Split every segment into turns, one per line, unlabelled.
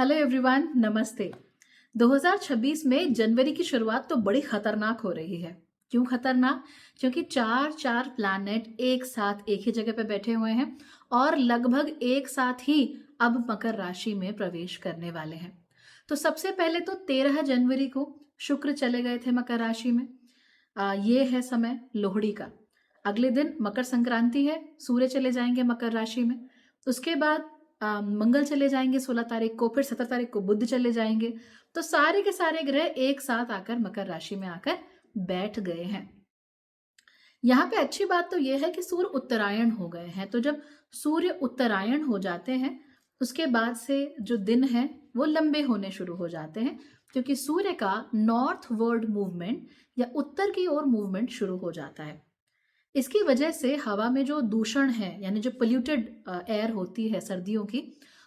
Hello everyone, नमस्ते। 2026 में जनवरी की शुरुआत तो बड़ी खतरनाक हो रही है। क्यों खतरनाक? क्योंकि चार चार प्लैनेट एक साथ एक ही जगह पे बैठे हुए हैं और लगभग एक साथ ही अब मकर राशि में प्रवेश करने वाले हैं। तो सबसे पहले तो 13 जनवरी को शुक्र चले गए थे मकर राशि में। ये है समय लोहड़ी का। अगले दिन मकर संक्रांति है, सूर्य चले जाएंगे मकर राशि में। उसके बाद मंगल चले जाएंगे 16 तारीख को, फिर 17 तारीख को बुध चले जाएंगे। तो सारे के सारे ग्रह एक साथ आकर मकर राशि में आकर बैठ गए हैं। यहाँ पे अच्छी बात तो यह है कि सूर्य उत्तरायण हो गए हैं। तो जब सूर्य उत्तरायण हो जाते हैं उसके बाद से जो दिन है वो लंबे होने शुरू हो जाते हैं, क्योंकि सूर्य का नॉर्थ वर्ड मूवमेंट या उत्तर की ओर मूवमेंट शुरू हो जाता है। इसकी वजह से हवा में जो दूषण है, यानी जो पोल्यूटेड एयर होती है सर्दियों की,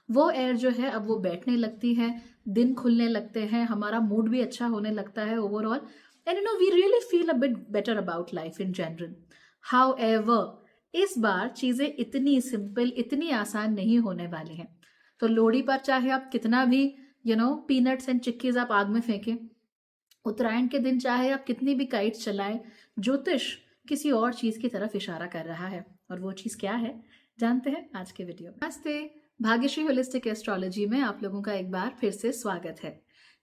वो एयर जो है अब वो बैठने लगती है, दिन खुलने लगते हैं, हमारा मूड भी अच्छा होने लगता है overall, and we really feel a bit better about life in general. However इस बार चीजें इतनी सिंपल, इतनी आसान नहीं होने वाली हैं। तो लोहड़ी पर चाहे आप कितना भी पीनट्स एंड चिक्कीज आप आग में फेंकें, उत्तरायण के दिन चाहे आप कितनी भी काइट्स चलाएं, ज्योतिष किसी और चीज की तरफ इशारा कर रहा है। और वो चीज क्या है, जानते हैं आज के वीडियो में। नमस्ते, भाग्यश्री होलिस्टिक एस्ट्रोलॉजी में आप लोगों का एक बार फिर से स्वागत है।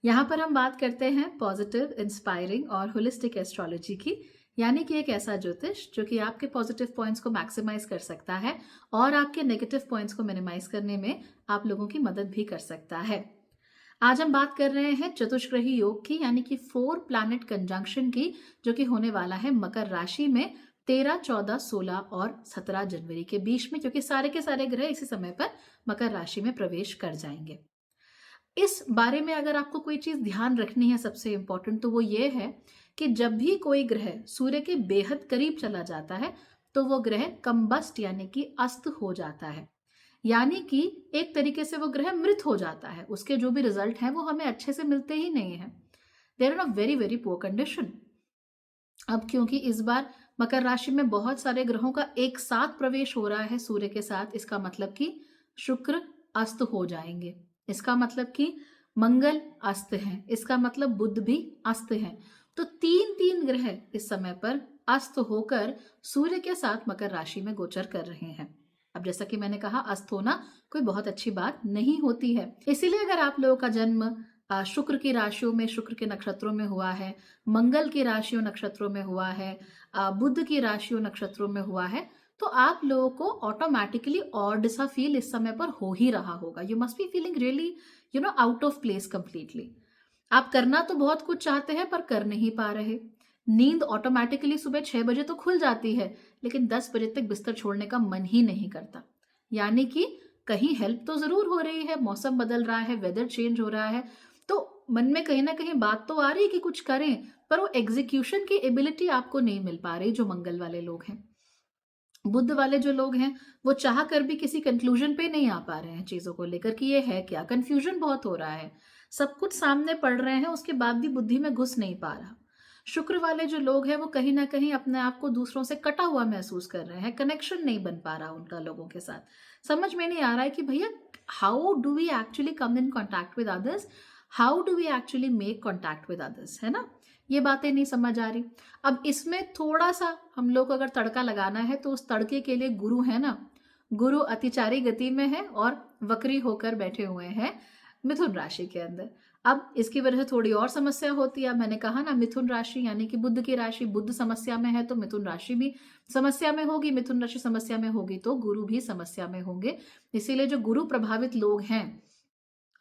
यहाँ पर हम बात करते हैं पॉजिटिव, इंस्पायरिंग और होलिस्टिक एस्ट्रोलॉजी की, यानी कि एक ऐसा ज्योतिष जो कि आपके पॉजिटिव पॉइंट्स को मैक्सिमाइज कर सकता है और आपके नेगेटिव पॉइंट्स को मिनिमाइज करने में आप लोगों की मदद भी कर सकता है। आज हम बात कर रहे हैं चतुष्ग्रही योग की, यानी कि 4 प्लैनेट कंजंक्शन की, जो कि होने वाला है मकर राशि में 13, 14, 16 और 17 जनवरी के बीच में, क्योंकि सारे के सारे ग्रह इसी समय पर मकर राशि में प्रवेश कर जाएंगे। इस बारे में अगर आपको कोई चीज ध्यान रखनी है सबसे इंपॉर्टेंट, तो वो ये है कि जब भी कोई ग्रह सूर्य के बेहद करीब चला जाता है तो वो ग्रह कंबस्ट यानी कि अस्त हो जाता है, यानी कि एक तरीके से वो ग्रह मृत हो जाता है। उसके जो भी रिजल्ट हैं वो हमें अच्छे से मिलते ही नहीं है। They are in a very very poor condition. अब क्योंकि इस बार मकर राशि में बहुत सारे ग्रहों का एक साथ प्रवेश हो रहा है सूर्य के साथ, इसका मतलब कि शुक्र अस्त हो जाएंगे, इसका मतलब कि मंगल अस्त है, इसका मतलब बुध भी अस्त है। तो तीन तीन ग्रह इस समय पर अस्त होकर सूर्य के साथ मकर राशि में गोचर कर रहे हैं। अब जैसा कि मैंने कहा, अस्त होना कोई बहुत अच्छी बात नहीं होती है। इसीलिए अगर आप लोगों का जन्म शुक्र की राशियों में, शुक्र के नक्षत्रों में हुआ है, मंगल की राशियों नक्षत्रों में हुआ है, बुध की राशियों नक्षत्रों में हुआ है, तो आप लोगों को ऑटोमेटिकली ऑड सा फील इस समय पर हो ही रहा होगा। You must be feeling really out of place completely. आप करना तो बहुत कुछ चाहते हैं पर कर नहीं पा रहे। नींद ऑटोमेटिकली सुबह 6 बजे तो खुल जाती है, लेकिन 10 बजे तक बिस्तर छोड़ने का मन ही नहीं करता। यानी कि कहीं हेल्प तो जरूर हो रही है, मौसम बदल रहा है, वेदर चेंज हो रहा है, तो मन में कहीं ना कहीं बात तो आ रही है कि कुछ करें, पर वो एग्जीक्यूशन की एबिलिटी आपको नहीं मिल पा रही। जो मंगल वाले लोग हैं, बुद्ध वाले जो लोग हैं, वो चाह कर भी किसी कंक्लूजन पे नहीं आ पा रहे हैं चीजों को लेकर कि ये है क्या। कंफ्यूजन बहुत हो रहा है, सब कुछ सामने पड़ रहे हैं, उसके बाद भी बुद्धि में घुस नहीं पा रहा। शुक्र वाले जो लोग हैं वो कहीं ना कहीं अपने आप को दूसरों से कटा हुआ महसूस कर रहे हैं, कनेक्शन नहीं बन पा रहा उनका लोगों के साथ। समझ में नहीं आ रहा है कि भैया how do we actually come in contact with others, how do we actually make contact with others, है ना। ये बातें नहीं समझ आ रही। अब इसमें थोड़ा सा हम लोग को अगर तड़का लगाना है तो उस तड़के के लिए गुरु है ना, गुरु अतिचारी गति में है और वक्री होकर बैठे हुए हैं मिथुन राशि के अंदर। अब इसकी वजह से थोड़ी और समस्या होती है। मैंने कहा ना, मिथुन राशि यानी कि बुध की राशि, बुध समस्या में है तो मिथुन राशि भी समस्या में होगी, मिथुन राशि समस्या में होगी तो गुरु भी समस्या में होंगे। इसीलिए जो गुरु प्रभावित लोग हैं,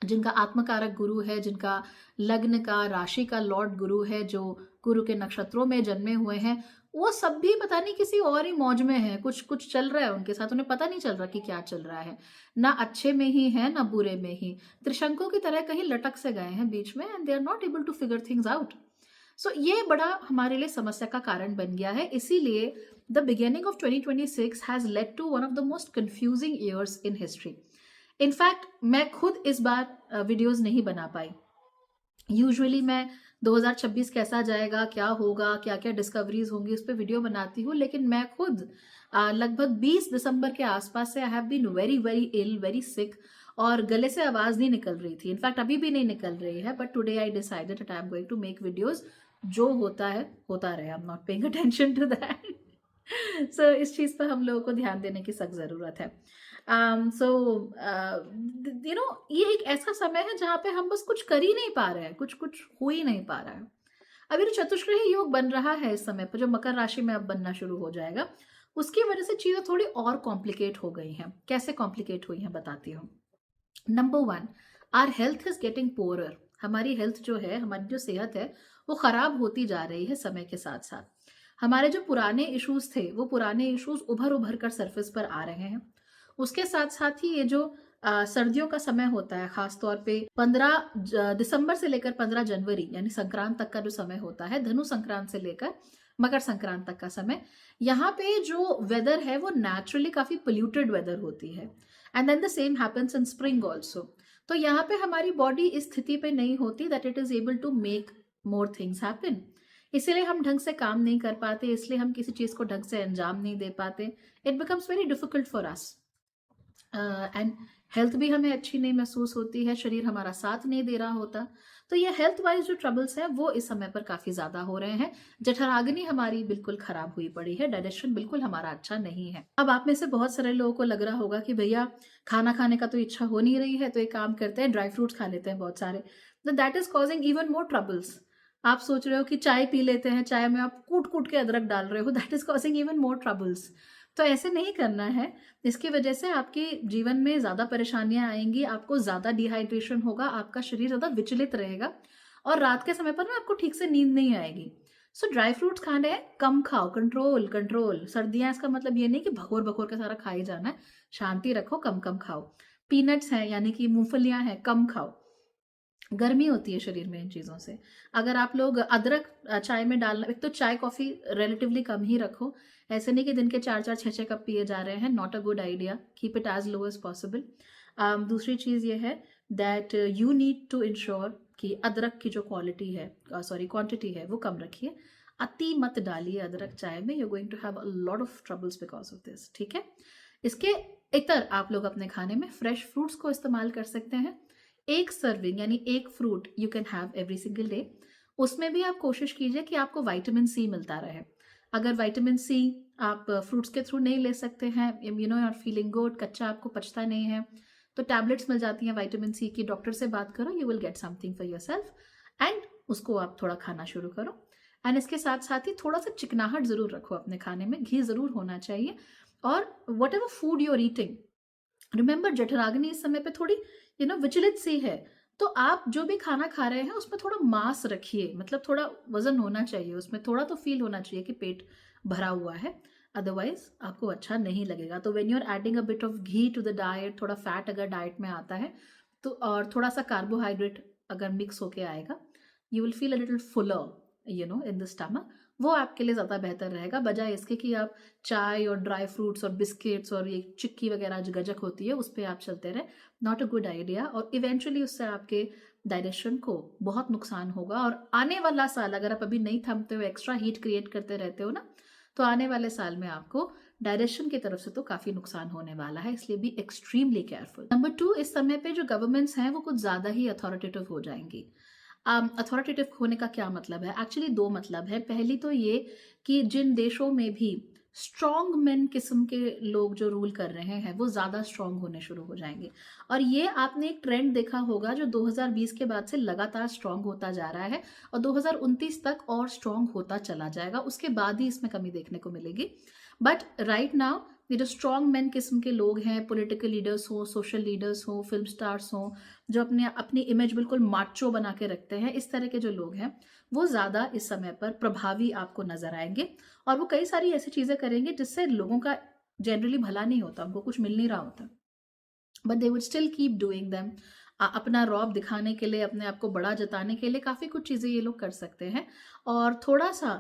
जिनका आत्मकारक गुरु है, जिनका लग्न का, राशि का लॉर्ड गुरु है, जो गुरु के नक्षत्रों में जन्मे हुए हैं, वो सब भी पता नहीं किसी और ही मौज में है। कुछ कुछ चल रहा है उनके साथ, उन्हें पता नहीं चल रहा कि क्या चल रहा है। ना अच्छे में ही है ना बुरे में ही, त्रिशंकु की तरह कहीं लटक से गए हैं बीच में, and they are not able to figure things out. So ये बड़ा हमारे लिए समस्या का कारण बन गया है। इसीलिए the beginning of 2026 has led to one of the most confusing years in history. In fact मैं खुद इस बार वीडियोस नहीं बना पाई। यूजुअली मैं 2026 कैसा जाएगा, क्या होगा, क्या क्या डिस्कवरीज होंगी, उस पर वीडियो बनाती हूँ, लेकिन मैं खुद लगभग 20 दिसंबर के आसपास से I have been very very ill, very sick. और गले से आवाज़ नहीं निकल रही थी, इनफैक्ट अभी भी नहीं निकल रही है, but today I decided that I am going to make videos. जो होता है होता रहे, I am not paying attention to that. So इस चीज़ पर हम लोगों को ध्यान देने की सख्त ज़रूरत है। सो ये एक ऐसा समय है जहाँ पे हम बस कुछ कर ही नहीं पा रहे हैं, कुछ कुछ हो ही नहीं पा रहा है। अभी जो चतुष्ग्रही योग बन रहा है इस समय पर, जो मकर राशि में अब बनना शुरू हो जाएगा, उसकी वजह से चीज़ें थोड़ी और कॉम्प्लिकेट हो गई हैं। कैसे कॉम्प्लिकेट हुई हैं बताती हूँ। Number one, our health is getting poorer. हमारी हेल्थ जो है, हमारी जो सेहत है, वो खराब होती जा रही है समय के साथ साथ। हमारे जो पुराने इश्यूज थे, वो पुराने इश्यूज उभर उभर कर सरफेस पर आ रहे हैं। उसके साथ साथ ही ये जो सर्दियों का समय होता है, खास तौर पे 15 दिसंबर से लेकर 15 जनवरी यानी संक्रांत तक का जो समय होता है, धनु संक्रांत से लेकर मकर संक्रांत तक का समय, यहाँ पे जो वेदर है वो नेचुरली काफी पोल्यूटेड वेदर होती है। And then the same happens in spring also. तो यहाँ पे हमारी बॉडी इस स्थिति पे नहीं होती that it is able to make more things happen. इसीलिए हम ढंग से काम नहीं कर पाते, इसलिए हम किसी चीज को ढंग से अंजाम नहीं दे पाते। It becomes very difficult for us and health भी हमें अच्छी नहीं महसूस होती है, शरीर हमारा साथ नहीं दे रहा होता। तो ये हेल्थ वाइज जो ट्रबल्स हैं वो इस समय पर काफी ज्यादा हो रहे हैं। जठराग्नि हमारी बिल्कुल खराब हुई पड़ी है, डाइजेशन बिल्कुल हमारा अच्छा नहीं है। अब आप में से बहुत सारे लोगों को लग रहा होगा कि भैया खाना खाने का तो इच्छा हो नहीं रही है, तो एक काम करते हैं, ड्राई फ्रूट्स खा लेते हैं बहुत सारे। तो that is causing even more troubles. आप सोच रहे हो कि चाय पी लेते हैं, चाय में आप कूट कूट के अदरक डाल रहे हो, that is causing even more troubles. तो ऐसे नहीं करना है। इसकी वजह से आपके जीवन में ज्यादा परेशानियां आएंगी, आपको ज्यादा डिहाइड्रेशन होगा, आपका शरीर ज्यादा विचलित रहेगा और रात के समय पर ना आपको ठीक से नींद नहीं आएगी। सो ड्राई फ्रूट्स खाने हैं, कम खाओ, कंट्रोल कंट्रोल। सर्दियां इसका मतलब ये नहीं कि भगोर भगोर के सारा खाई जाना है, शांति रखो, कम कम खाओ। पीनट्स हैं यानी कि मूंगफलियां हैं, कम खाओ। गर्मी होती है शरीर में इन चीज़ों से। अगर आप लोग अदरक चाय में डालना, एक तो चाय कॉफ़ी रिलेटिवली कम ही रखो। ऐसे नहीं कि दिन के 4-4 6-6 कप पिए जा रहे हैं, not a good idea. Keep it as low as possible. दूसरी चीज़ ये है that you need to ensure कि अदरक की जो क्वालिटी है, सॉरी क्वांटिटी है, वो कम रखिए। अति मत डालिए अदरक चाय में, you going to have a lot of troubles because of this, ठीक है। इसके इतर आप लोग अपने खाने में फ्रेश फ्रूट्स को इस्तेमाल कर सकते हैं। एक सर्विंग यानी एक fruit you can have every single day. उसमें भी आप कोशिश कीजिए कि आपको विटामिन सी मिलता रहे। अगर विटामिन सी आप फ्रूट्स के थ्रू नहीं ले सकते हैं, you know, are feeling good, कच्चा आपको पचता नहीं है, तो टैबलेट्स मिल जाती हैं विटामिन सी की। डॉक्टर से बात करो, you will get something for your self and उसको आप थोड़ा खाना शुरू करो। एंड इसके साथ साथ ही थोड़ा सा चिकनाहट जरूर रखो अपने खाने में, घी जरूर होना चाहिए। और whatever food you are eating, remember जठराग्नि इस समय पे थोड़ी विचलित सी है। तो आप जो भी खाना खा रहे हैं उसमें थोड़ा मांस रखिए, मतलब थोड़ा वजन होना चाहिए उसमें, थोड़ा तो फील होना चाहिए कि पेट भरा हुआ है, अदरवाइज आपको अच्छा नहीं लगेगा। तो when you are adding a bit of ghee to the diet, थोड़ा फैट अगर डाइट में आता है तो, और थोड़ा सा कार्बोहाइड्रेट अगर मिक्स होके आएगा, you will feel a little Fuller in the stomach. वो आपके लिए ज़्यादा बेहतर रहेगा, बजाय इसके कि आप चाय और ड्राई फ्रूट्स और बिस्किट्स और ये चिक्की वगैरह जो गजक होती है उस पर आप चलते रहे। नॉट अ गुड आइडिया, और इवेंचुअली उससे आपके डाइजेशन को बहुत नुकसान होगा। और आने वाला साल अगर आप अभी नहीं थमते हो, एक्स्ट्रा हीट क्रिएट करते रहते हो ना, तो आने वाले साल में आपको डायरेक्शन की तरफ से तो काफी नुकसान होने वाला है, इसलिए भी एक्सट्रीमली केयरफुल। नंबर 2, इस समय पे जो गवर्नमेंट्स हैं वो कुछ ज्यादा ही अथॉरिटेटिव हो जाएंगी। अथॉरिटेटिव होने का क्या मतलब है? एक्चुअली दो मतलब है। पहली तो ये कि जिन देशों में भी स्ट्रॉन्ग मेन किस्म के लोग जो रूल कर रहे हैं वो ज्यादा स्ट्रॉन्ग होने शुरू हो जाएंगे। और ये आपने एक ट्रेंड देखा होगा जो 2020 के बाद से लगातार स्ट्रॉन्ग होता जा रहा है और 2029 तक और स्ट्रॉन्ग होता चला जाएगा, उसके बाद ही इसमें कमी देखने को मिलेगी। बट राइट नाउ ये जो स्ट्रॉन्ग मेन किस्म के लोग हैं, पॉलिटिकल लीडर्स हो, सोशल लीडर्स हो, फिल्म स्टार्स हो, जो अपनी इमेज बिल्कुल माचो बना के रखते हैं, इस तरह के जो लोग हैं वो ज्यादा इस समय पर प्रभावी आपको नजर आएंगे। और वो कई सारी ऐसी चीजें करेंगे जिससे लोगों का जनरली भला नहीं होता, उनको कुछ मिल नहीं रहा होता, but they would still keep doing them. अपना रौब दिखाने के लिए, अपने आप को बड़ा जताने के लिए काफी कुछ चीजें ये लोग कर सकते हैं। और थोड़ा सा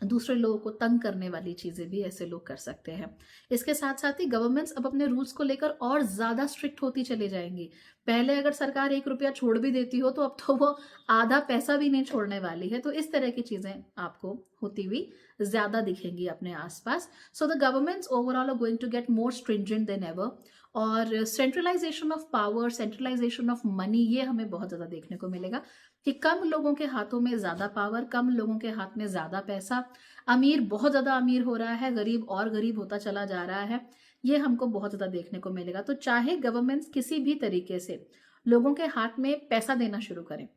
दूसरे लोगों को तंग करने वाली चीजें भी ऐसे लोग कर सकते हैं। इसके साथ साथ ही गवर्नमेंट्स अब अपने रूल्स को लेकर और ज्यादा स्ट्रिक्ट होती चली जाएंगी। पहले अगर सरकार 1 रुपया छोड़ भी देती हो तो अब तो वो आधा पैसा भी नहीं छोड़ने वाली है। तो इस तरह की चीजें आपको होती हुई ज्यादा दिखेंगी अपने आसपास। So the governments overall are going to get more stringent than ever. और centralisation of power, centralisation of money, ये हमें बहुत ज़्यादा देखने को मिलेगा कि कम लोगों के हाथों में ज़्यादा पावर, कम लोगों के हाथ में ज़्यादा पैसा, अमीर बहुत ज़्यादा अमीर हो रहा है, गरीब और गरीब होता चला जा रहा है। ये हमको बहुत ज़्यादा देखने को मिलेगा। तो चाहे गवर्नमेंट्स किसी भी तरीके से लोगों के हाथ में पैसा देना शुरू करें,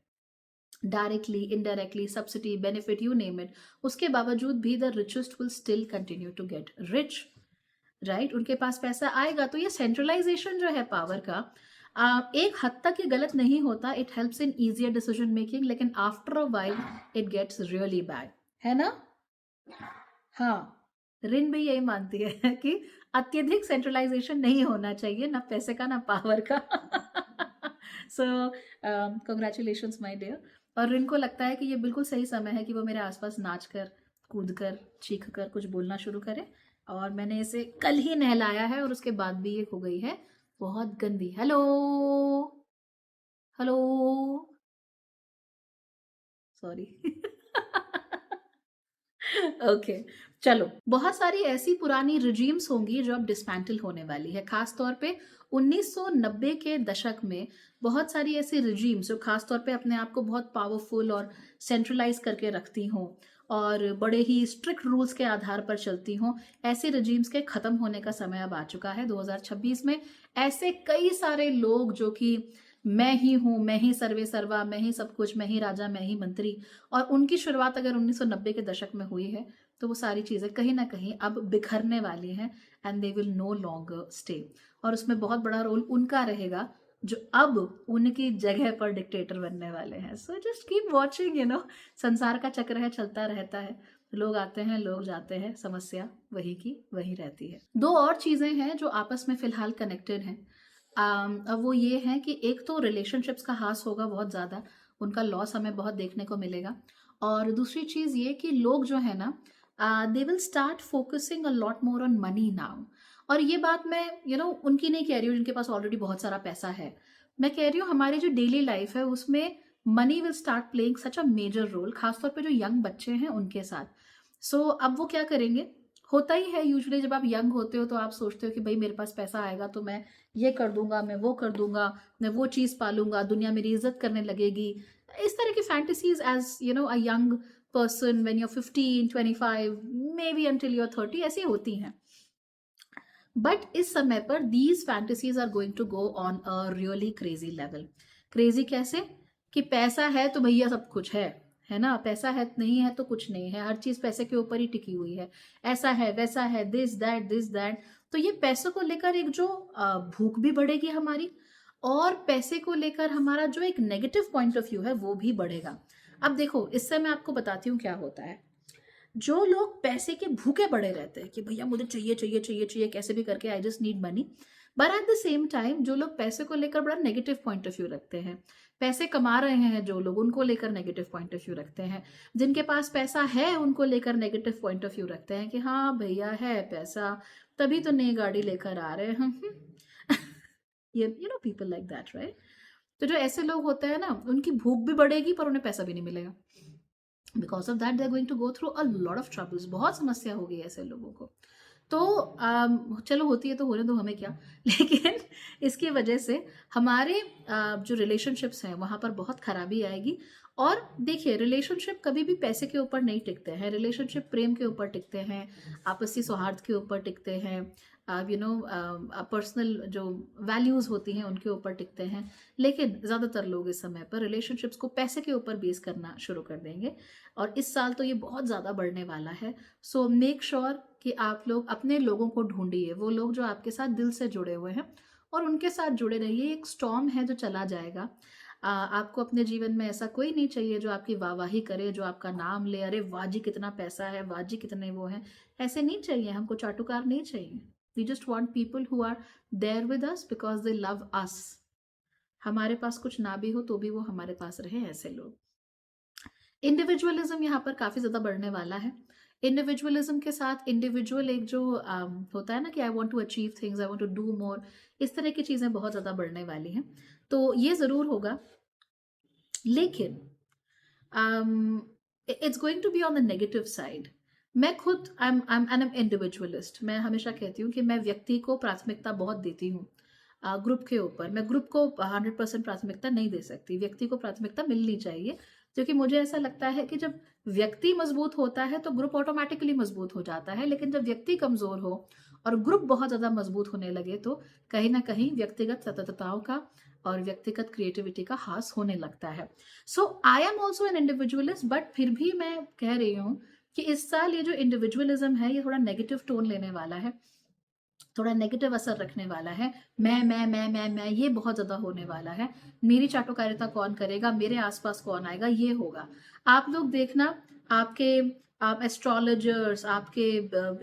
directly, indirectly, subsidy, benefit, you name it, उसके बावजूद भी the richest will still continue to get rich, right? उनके पास पैसा आएगा। तो ये सेंट्रलाइजेशन जो है पावर का, एक हद तक ये गलत नहीं होता, it helps in easier decision making, लेकिन after a while it gets really bad, है ना? हाँ, रिन भी यही मानती है कि अत्यधिक सेंट्रलाइजेशन नहीं होना चाहिए, ना पैसे का ना पावर का। So congratulations my dear. और रिन को लगता है कि ये बिल्कुल सही समय है कि वो मेरे आसपास नाच कर, कूद कर, चीख कर कुछ बोलना शुरू करे। और मैंने इसे कल ही नहलाया है और उसके बाद भी ये हो गई है बहुत गंदी। Hello, hello, sorry. ओके, चलो, बहुत सारी ऐसी पुरानी रिजीम्स होंगी जो अब डिसमेंटल होने वाली है। खास तौर पे 1990 के दशक में बहुत सारी ऐसी रिजीम्स जो खास तौर पे अपने आप को बहुत पावरफुल और सेंट्रलाइज करके रखती हों और बड़े ही स्ट्रिक्ट रूल्स के आधार पर चलती हों, ऐसे रिजीम्स के खत्म होने का समय अब आ चुका है। 2026 में ऐसे कई सारे लोग जो कि मैं ही हूँ, मैं ही सर्वे सर्वा, मैं ही सब कुछ, मैं ही राजा, मैं ही मंत्री, और उनकी शुरुआत अगर 1990 के दशक में हुई है तो वो सारी चीज़ें कहीं ना कहीं अब बिखरने वाली हैं and they will no longer stay. और उसमें बहुत बड़ा रोल उनका रहेगा जो अब उनकी जगह पर डिक्टेटर बनने वाले हैं। So just keep watching, you know, संसार का चक्र है, चलता रहता है, लोग आते हैं, लोग जाते हैं, समस्या वही की वही रहती है। दो और चीज़ें हैं जो आपस में फिलहाल कनेक्टेड हैं। अब वो ये है कि एक तो रिलेशनशिप्स का हास होगा बहुत ज़्यादा, उनका लॉस हमें बहुत देखने को मिलेगा। और दूसरी चीज़ ये कि लोग जो है ना, they will start focusing a lot more on money now. और ये बात मैं उनकी नहीं कह रही हूँ जिनके पास ऑलरेडी बहुत सारा पैसा है। मैं कह रही हूँ हमारी जो डेली लाइफ है उसमें money will start playing such a major role, खासतौर पे जो यंग बच्चे हैं उनके साथ। सो अब वो क्या करेंगे, होता ही है यूजुअली जब आप यंग होते हो तो आप सोचते हो कि भाई मेरे पास पैसा आएगा तो मैं ये कर दूंगा, मैं वो कर दूंगा, मैं वो चीज़ पालूंगा, दुनिया मेरी इज्जत करने लगेगी। इस तरह की fantasies as a young person when you are 15, 25, maybe until you are 30, ऐसी होती हैं। बट इस समय पर these fantasies are going to go on a really crazy level. Crazy कैसे? कि पैसा है तो भैया सब कुछ है ना? पैसा है, नहीं है तो कुछ नहीं है, हर चीज पैसे के ऊपर ही टिकी हुई है, ऐसा है वैसा है, दिस दैट दिस दैट। तो ये पैसों को लेकर एक जो भूख भी बढ़ेगी हमारी, और पैसे को लेकर हमारा जो एक नेगेटिव पॉइंट ऑफ व्यू है वो भी बढ़ेगा। अब देखो, इससे मैं आपको बताती हूँ क्या होता है। जो लोग पैसे के भूखे पड़े रहते हैं कि भैया मुझे चाहिए चाहिए चाहिए चाहिए, कैसे भी करके I just need money, but at the same time जो लोग पैसे को लेकर बड़ा नेगेटिव पॉइंट ऑफ व्यू रखते हैं, पैसे कमा रहे हैं जो लोग उनको लेकर नेगेटिव पॉइंट ऑफ व्यू रखते हैं, जिनके पास पैसा है उनको लेकर नेगेटिव पॉइंट ऑफ व्यू रखते हैं कि हाँ भैया है पैसा, तभी तो नई गाड़ी लेकर आ रहे हैं। ये पीपल लाइक दैट, राइट? तो जो ऐसे लोग होते हैं ना, उनकी भूख भी बढ़ेगी पर उन्हें पैसा भी नहीं मिलेगा। Because of that they are going to go through a lot of troubles, बहुत समस्या होगी ऐसे लोगों को। तो चलो होती है तो होने दो, हमें क्या। लेकिन इसकी वजह से हमारे जो रिलेशनशिप्स हैं वहाँ पर बहुत खराबी आएगी। और देखिए, रिलेशनशिप कभी भी पैसे के ऊपर नहीं टिकते हैं, रिलेशनशिप प्रेम के ऊपर टिकते हैं, आपसी सौहार्द के ऊपर टिकते हैं, पर्सनल जो वैल्यूज़ होती हैं उनके ऊपर टिकते हैं। लेकिन ज़्यादातर लोग इस समय पर रिलेशनशिप्स को पैसे के ऊपर बेस करना शुरू कर देंगे, और इस साल तो ये बहुत ज़्यादा बढ़ने वाला है। सो मेक श्योर कि आप लोग अपने लोगों को ढूंढिए, वो लोग जो आपके साथ दिल से जुड़े हुए हैं, और उनके साथ जुड़े रहिए। एक स्टॉर्म है जो चला जाएगा। आपको अपने जीवन में ऐसा कोई नहीं चाहिए जो आपकी वाहवाही करे, जो आपका नाम ले, अरे वाह जी कितना पैसा है, वाह जी कितने वो हैं। ऐसे नहीं चाहिए हमको, चाटुकार नहीं चाहिए। We just want people who are there with us because they love us. हमारे पास कुछ ना भी हो तो भी वो हमारे पास रहे, ऐसे लोग। इंडिविजुअलिज्म यहाँ पर काफी ज्यादा बढ़ने वाला है। इंडिविजुअलिज्म के साथ इंडिविजुअल एक जो होता है ना कि I want to achieve things, I want to do more, इस तरह की चीजें बहुत ज्यादा बढ़ने वाली हैं। तो ये जरूर होगा, लेकिन it's going to be on the negative side. मैं खुद आई एम इंडिविजुअलिस्ट। मैं हमेशा कहती हूँ कि मैं व्यक्ति को प्राथमिकता बहुत देती हूँ। ग्रुप के ऊपर। मैं ग्रुप को 100% प्राथमिकता नहीं दे सकती, व्यक्ति को प्राथमिकता मिलनी चाहिए, क्योंकि मुझे ऐसा लगता है कि जब व्यक्ति मजबूत होता है तो ग्रुप ऑटोमेटिकली मजबूत हो जाता है, लेकिन जब व्यक्ति कमजोर हो और ग्रुप बहुत ज्यादा मजबूत होने लगे तो कहीं ना कहीं व्यक्तिगत सततताओं का और व्यक्तिगत क्रिएटिविटी का हास होने लगता है। So I am also an individualist, but फिर भी मैं कह रही हूँ कि इस साल ये जो इंडिविजुअलिज्म है ये थोड़ा नेगेटिव टोन लेने वाला है, थोड़ा नेगेटिव असर रखने वाला है। मैं ये बहुत ज्यादा होने वाला है। मेरी चाटुकारिता कौन करेगा, मेरे आसपास कौन आएगा, ये होगा। आप लोग देखना, आपके आप एस्ट्रोलॉजर्स, आपके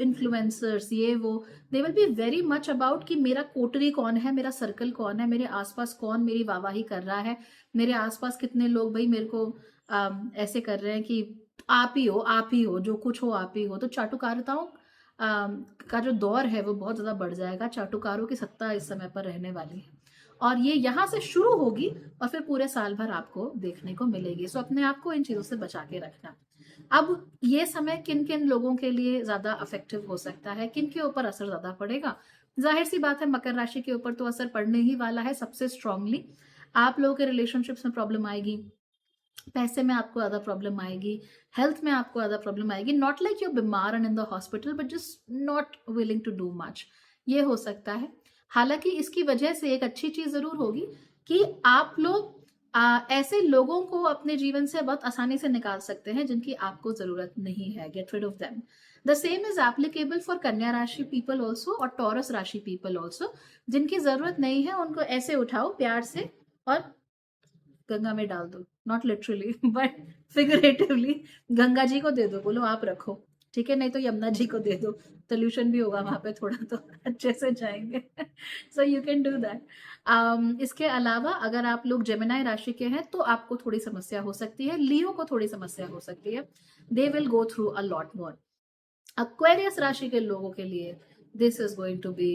इन्फ्लुएंसर्स, ये वो, they will be very much about कि मेरा कोटरी कौन है, मेरा सर्कल कौन है, मेरे आसपास कौन मेरी वाहवाही कर रहा है, मेरे आसपास कितने लोग भाई मेरे को ऐसे कर रहे हैं कि आप ही हो, आप ही हो, जो कुछ हो आप ही हो। तो चाटुकारिताओं का जो दौर है वो बहुत ज्यादा बढ़ जाएगा। चाटुकारों की सत्ता इस समय पर रहने वाली है और ये यहाँ से शुरू होगी और फिर पूरे साल भर आपको देखने को मिलेगी। सो अपने आप को इन चीजों से बचा के रखना। अब ये समय किन किन लोगों के लिए ज्यादा अफेक्टिव हो सकता है, किन के ऊपर असर ज्यादा पड़ेगा, जाहिर सी बात है मकर राशि के ऊपर तो असर पड़ने ही वाला है सबसे स्ट्रांगली। आप लोगों के रिलेशनशिप्स में प्रॉब्लम आएगी, पैसे में आपको ज्यादा प्रॉब्लम आएगी, हेल्थ में आपको ज्यादा प्रॉब्लम आएगी। नॉट लाइक यूर बीमार and in the hospital, but just not willing to do much, ये हो सकता है। हालांकि इसकी वजह से एक अच्छी चीज जरूर होगी कि आप लोग ऐसे लोगों को अपने जीवन से बहुत आसानी से निकाल सकते हैं जिनकी आपको जरूरत नहीं है। Get rid of them. The same is applicable for Kanya rashi people also और टॉरस राशि पीपल ऑल्सो। जिनकी जरूरत नहीं है उनको ऐसे उठाओ प्यार से और गंगा में डाल दो, not literally but figuratively. Ganga ji को दे दो, बोलो आप रखो, ठीक है, नहीं तो यमुना जी को दे दो, सोल्यूशन भी होगा वहां पे थोड़ा तो अच्छे से जाएंगे। So you can do that. इसके अलावा अगर आप लोग जेमिनाई राशि के हैं तो आपको थोड़ी समस्या हो सकती है, लियो को थोड़ी समस्या हो सकती है, they will go through a lot more. Aquarius राशि के लोगों के लिए this is going to be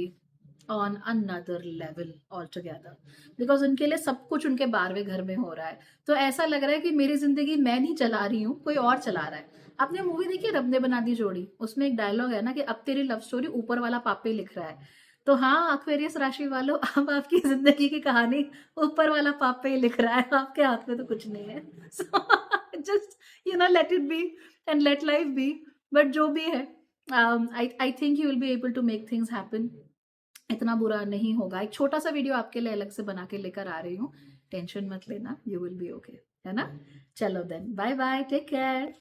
on another level altogether, because उनके लिए सब कुछ उनके 12वें घर में हो रहा है। तो ऐसा लग रहा है कि मेरी जिंदगी मैं नहीं चला रही हूँ, कोई और चला रहा है। आपने मूवी देखी रब ने बना दी जोड़ी, उसमें एक डायलॉग है ना कि अब तेरी लव स्टोरी ऊपर वाला पापे लिख रहा है। तो हाँ एक्वेरियस राशि वालों, अब आपकी जिंदगी की कहानी ऊपर वाला पापे ही लिख रहा है, आपके हाथ में तो कुछ नहीं है। So just let it be and let life be. But जो भी है, I think you will be able to make things happen. इतना बुरा नहीं होगा। एक छोटा सा वीडियो आपके लिए अलग से बना के लेकर आ रही हूँ, टेंशन मत लेना, यू विल बी ओके, है ना। चलो then, bye bye, take care.